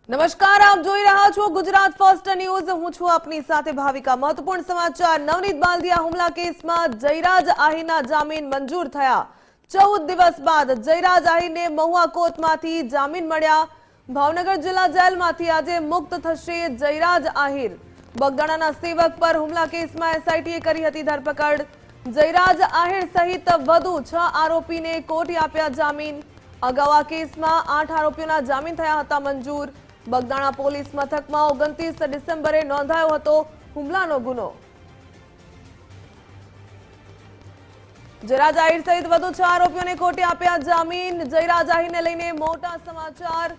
નમસ્કાર, આપ જોઈ રહ્યા છો ગુજરાત ફર્સ્ટ ન્યૂઝ। હું છું આપની સાથે ભાવિકા। મહત્વપૂર્ણ સમાચાર। નવનીત બાલદિયા હુમલા કેસમાં જયરાજ આહીરના જામીન મંજૂર થયા। 14 દિવસ બાદ જયરાજ આહીરને મહુવા કોર્ટમાંથી જામીન મળ્યા। ભાવનગર જિલ્લા જેલમાંથી આજે મુક્ત થશે જયરાજ આહીર। બગદાણાના સેવક પર હુમલા કેસમાં એસઆઈટીએ કરી હતી ધરપકડ। જયરાજ આહીર સહિત વધુ 6 આરોપીને કોર્ટે આપ્યા જામીન। અગાઉ આ કેસમાં 8 આરોપીઓના જામીન થયા હતા મંજૂર। બગદાણા પોલીસ મથકમાં 29 ડિસેમ્બરે નોંધાયો હતો હુમલાનો ગુનો। જયરાજ આહીર સહિત વધુ 6 આરોપીઓને કોર્ટે આપ્યા જામીન। જયરાજ આહીરને લઈને મોટા સમાચાર।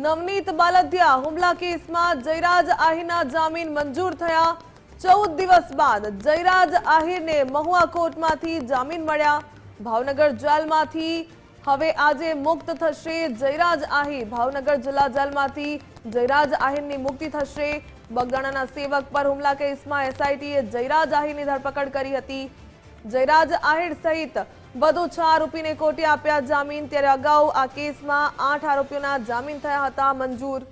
નવનીત બાલદિયા હુમલા કેસમાં જયરાજ આહીરના જામીન મંજૂર થયા। 14 દિવસ બાદ જયરાજ આહીરને મહુવા કોર્ટમાંથી જામીન મળ્યા। ભાવનગર જેલમાંથી હવે આજે મુક્ત થશે જયરાજ આહીર। ભાવનગર જિલ્લા જેલમાંથી જયરાજ આહીરની મુક્તિ થશે। બગદાણાના સેવક પર હુમલા કેસમાં એસઆઈટીએ જયરાજ આહીરની ધરપકડ કરી હતી। જયરાજ આહીર સહિત વધુ 6 આરોપીને કોર્ટે આપ્યા જામીન। ત્યારે અગાઉ આ કેસમાં 8 આરોપીઓના જામીન થયા હતા મંજૂર।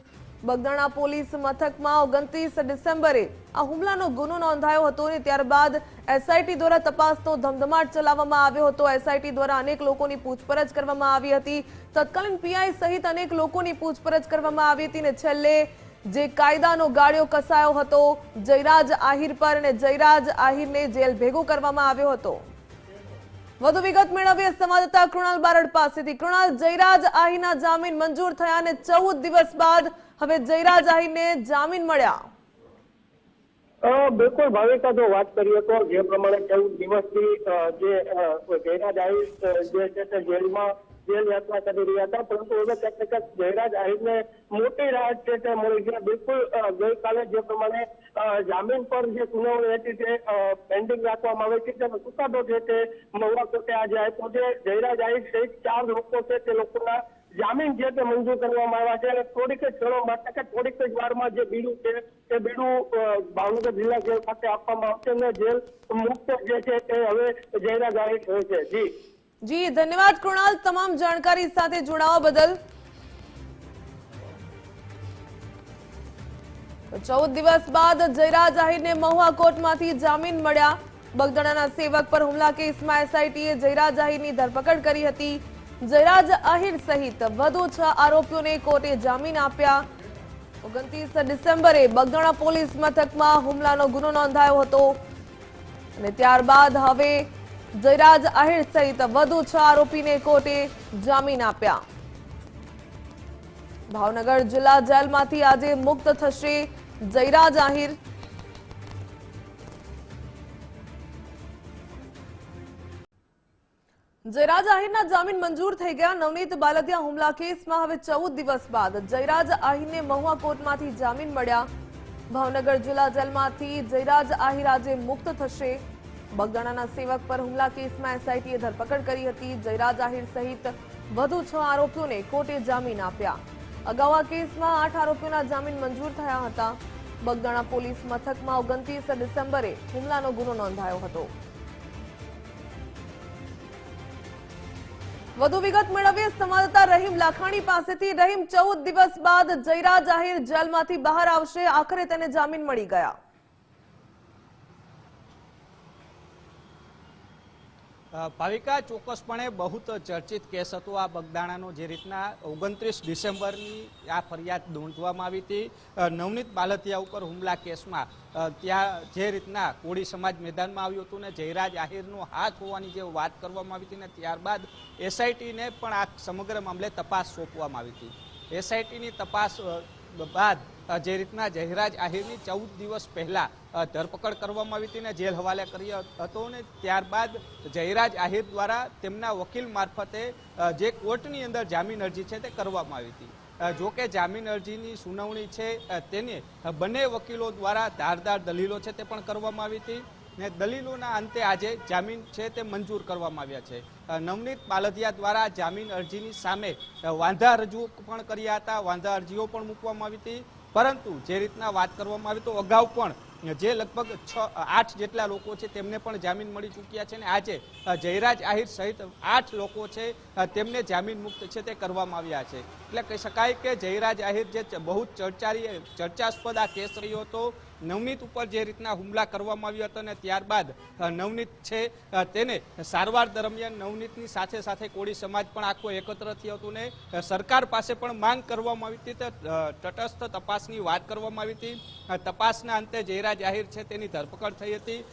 બગદાણા પોલીસ મથકમાં 29 ડિસેમ્બરે આ હુમલાનો ગુનો નોંધાયો હતો અને ત્યારબાદ એસઆઈટી દ્વારા તપાસનો ધમધમાટ ચલાવવામાં આવ્યો હતો। એસઆઈટી દ્વારા અનેક લોકોની પૂછપરછ કરવામાં આવી હતી। તત્કાલીન પીઆઈ સહિત અનેક લોકોની પૂછપરછ કરવામાં આવી હતી અને છેલ્લે જે કાયદાનો ગાળ્યો કસાયો હતો જયરાજ આહીર પર અને જયરાજ આહીરને જેલ ભેગો કરવામાં આવ્યો હતો। વધુ વિગત મેળવીએ સંવાદદાતા કૃણાલ બારડ પાસેથી। કૃણાલ, જયરાજ આહીરના જામીન મંજૂર થયા અને 14 દિવસ બાદ હવે જયરાજ આહીરને જામીન મળ્યા। બિલકુલ ભાવિકા, જો વાત કરીએ તો જે પ્રમાણે 14 દિવસથી જે જયરાજ આહીર જે છે તે જેલમાં જેલ યાત્રા કરી રહ્યા હતા, પરંતુ હવે ક્યાંક જયરાજ આહીરને મોટી રાહત છે તે મળી છે। બિલકુલ ગઈકાલે જે પ્રમાણે જામીન પર જે સુનાવણી હતી તે પેન્ડિંગ રાખવામાં આવી છે, તેનો ચુકાદો છે તે મહુવા કોર્ટે આજે આપ્યો છે। જયરાજ આહીર સહિત 4 લોકો છે તે લોકોના જામીન છે તે મંજૂર કરવામાં આવ્યા છે અને થોડીક જ ક્ષણો માટે કે થોડીક જ વારમાં જે બીડું છે તે બીડું ભાવનગર જિલ્લા જેલ ખાતે આપવામાં આવશે અને જેલ મુક્ત જે છે તે હવે જયરાજ આહીર થશે। જી ધન્યવાદ કૃણાલ, તમામ જાણકારી સાથે જોડાવા બદલ। 14 દિવસ બાદ જયરાજ આહીરને મહુવા કોર્ટમાંથી જામીન મળ્યા। બગદાણાના સેવક પર હુમલા કેસમાં એસઆઈટીએ જયરાજ આહીરની ધરપકડ કરી હતી। જયરાજ આહીર સહિત વધુ 6 આરોપીઓને કોર્ટે જામીન આપ્યા। 29 ડિસેમ્બરે બગદાણા પોલીસ મથકમાં હુમલાનો ગુનો નોંધાયો હતો અને ત્યારબાદ હવે જયરાજ આહીર સહિત વધુ 6 આરોપીને કોર્ટે જામીન આપ્યા। ભાવનગર જિલ્લા જેલમાંથી આજે મુક્ત થશે જયરાજ આહીર। જયરાજ આહીરના જામીન મંજૂર થઈ ગયા। નવનીત બાલદિયા હુમલા કેસમાં હવે 14 દિવસ બાદ જયરાજ આહીરને મહુવા કોર્ટમાંથી જામીન મળ્યા। ભાવનગર જિલ્લા જેલમાંથી જયરાજ આહીર આજે મુક્ત થશે। બગદાણાના સેવક પર હુમલા કેસમાં એસઆઈટીએ ધરપકડ કરી હતી। જયરાજ આહીર સહિત વધુ 6 આરોપીઓને કોર્ટે જામીન આપ્યા। અગાઉ આ કેસમાં 8 આરોપીઓના જામીન મંજૂર થયા હતા। બગદાણા પોલીસ મથકમાં 29 ડિસેમ્બરે હુમલાનો ગુનો નોંધાયો હતો। વધુ વિગત મેળવીએ સંવાદદાતા રહીમ લાખાણી પાસેથી। રહીમ, 14 દિવસ બાદ જયરાજ આહીર જેલમાંથી બહાર આવશે, આખરે તેને જામીન મળી ગયા। ભાવિકા, ચોક્કસપણે બહુ ચર્ચિત કેસ હતો આ બગદાણાનો। જે રીતના 29 ડિસેમ્બરની આ ફરિયાદ નોંધવામાં આવી હતી નવનીત બાલદિયા ઉપર હુમલા કેસમાં, ત્યાં જે રીતના કોળી સમાજ મેદાનમાં આવ્યું હતું ને જયરાજ આહીરનો હાથ હોવાની જે વાત કરવામાં આવી હતી ને ત્યારબાદ એસઆઈટીને પણ આ સમગ્ર મામલે તપાસ સોંપવામાં આવી હતી। એસઆઈટીની તપાસ બાદ જે રીતના જયરાજ આહીરની 14 દિવસ પહેલા ધરપકડ કરવામાં આવી હતી ને જેલ હવાલે કર્યો હતો ને ત્યારબાદ જયરાજ આહીર દ્વારા તેમના વકીલ મારફતે જે કોર્ટની અંદર જામીન અરજી છે તે કરવામાં આવી હતી। જોકે જામીન અરજીની સુનાવણી છે તેને બંને વકીલો દ્વારા ધારદાર દલીલો છે તે પણ કરવામાં આવી હતી ને દલીલોના અંતે આજે જામીન છે તે મંજૂર કરવામાં આવ્યા છે। નવનીત બાલદિયા દ્વારા જામીન અરજીની સામે વાંધા રજૂ પણ કર્યા હતા, વાંધા અરજીઓ પણ મૂકવામાં આવી હતી, પરંતુ જે રીતના વાત કરવામાં આવી તો અગાઉ પણ જે લગભગ 8 જેટલા લોકો છે તેમને પણ જામીન મળી ચૂક્યા છે અને આજે જયરાજ આહિર સહિત 8 લોકો છે તેમને જામીન મુક્ત છે તે કરવામાં આવ્યા છે. એટલે કહી શકાય કે જયરાજ આહિર જે બહુ ચર્ચાસ્પદ આ કેસ રહ્યો હતો, નવનીત ઉપર જે રીતના હુમલા કરવામાં આવ્યો હતો અને ત્યારબાદ નવનીત છે તેને સારવાર દરમિયાન નવનીતની સાથે સાથે કોળી સમાજ પણ આખો એકત્ર થયો હતો ને સરકાર પાસે પણ માંગ કરવામાં આવી હતી, તટસ્થ તપાસની વાત કરવામાં આવી હતી. તપાસના અંતે જયરાજ આહિર છે તેની ધરપકડ થઈ હતી.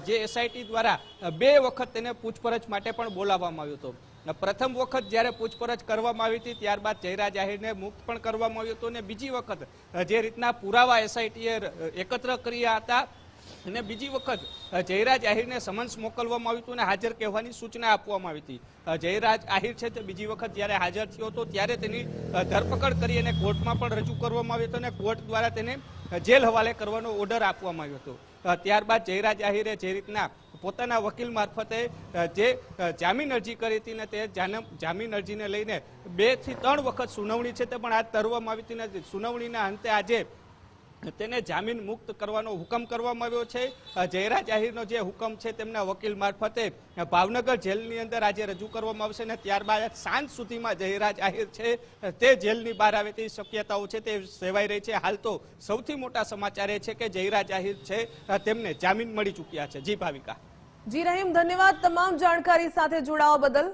જે એસઆઈટી દ્વારા 2 વખત તેને પૂછપરછ માટે પણ બોલાવવામાં આવ્યો હતો. પ્રથમ વખત જ્યારે પૂછપરછ કરવામાં આવી હતી ત્યારબાદ જયરાજ આહિરને મુક્ત પણ કરવામાં આવ્યો હતો અને બીજી વખત જે રીતના પુરાવા એસઆઈટીએ એકત્ર કર્યા હતા અને બીજી વખત જયરાજ આહિરને સમન્સ મોકલવામાં આવ્યું હતું અને હાજર કહેવાની સૂચના આપવામાં આવી હતી. જયરાજ આહિર છે તે બીજી વખત જ્યારે હાજર થયો હતો ત્યારે તેની ધરપકડ કરી અને કોર્ટમાં પણ રજૂ કરવામાં આવ્યો હતો અને કોર્ટ દ્વારા તેને જેલ હવાલે કરવાનો ઓર્ડર આપવામાં આવ્યો હતો. ત્યારબાદ જયરાજ આહિરે જે રીતના પોતાના વકીલ મારફતે જે જામીન અરજી કરી હતી ને તે જામીન અરજીને લઈને 2 થી 3 વખત સુનાવણી છે તે પણ હાથ ધરવામાં આવી હતી અને સુનાવણીના અંતે આજે તેને જામીન મુક્ત કરવાનો હુકમ કરવામાં આવ્યો છે. જયરાજ આહિરનો જે હુકમ છે તેમના વકીલ મારફતે ભાવનગર જેલની અંદર આજે રજૂ કરવામાં આવશે અને ત્યારબાદ સાંજ સુધીમાં જયરાજ આહિર છે તે જેલની બહાર આવે તેવી શક્યતાઓ છે તે સેવાઈ રહી છે. હાલ તો સૌથી મોટા સમાચાર એ છે કે જયરાજ આહિર છે તેમને જામીન મળી ચૂક્યા છે. જી ભાવિકા. જી રહીમ, ધન્યવાદ તમામ જાણકારી સાથે જોડાવા બદલ.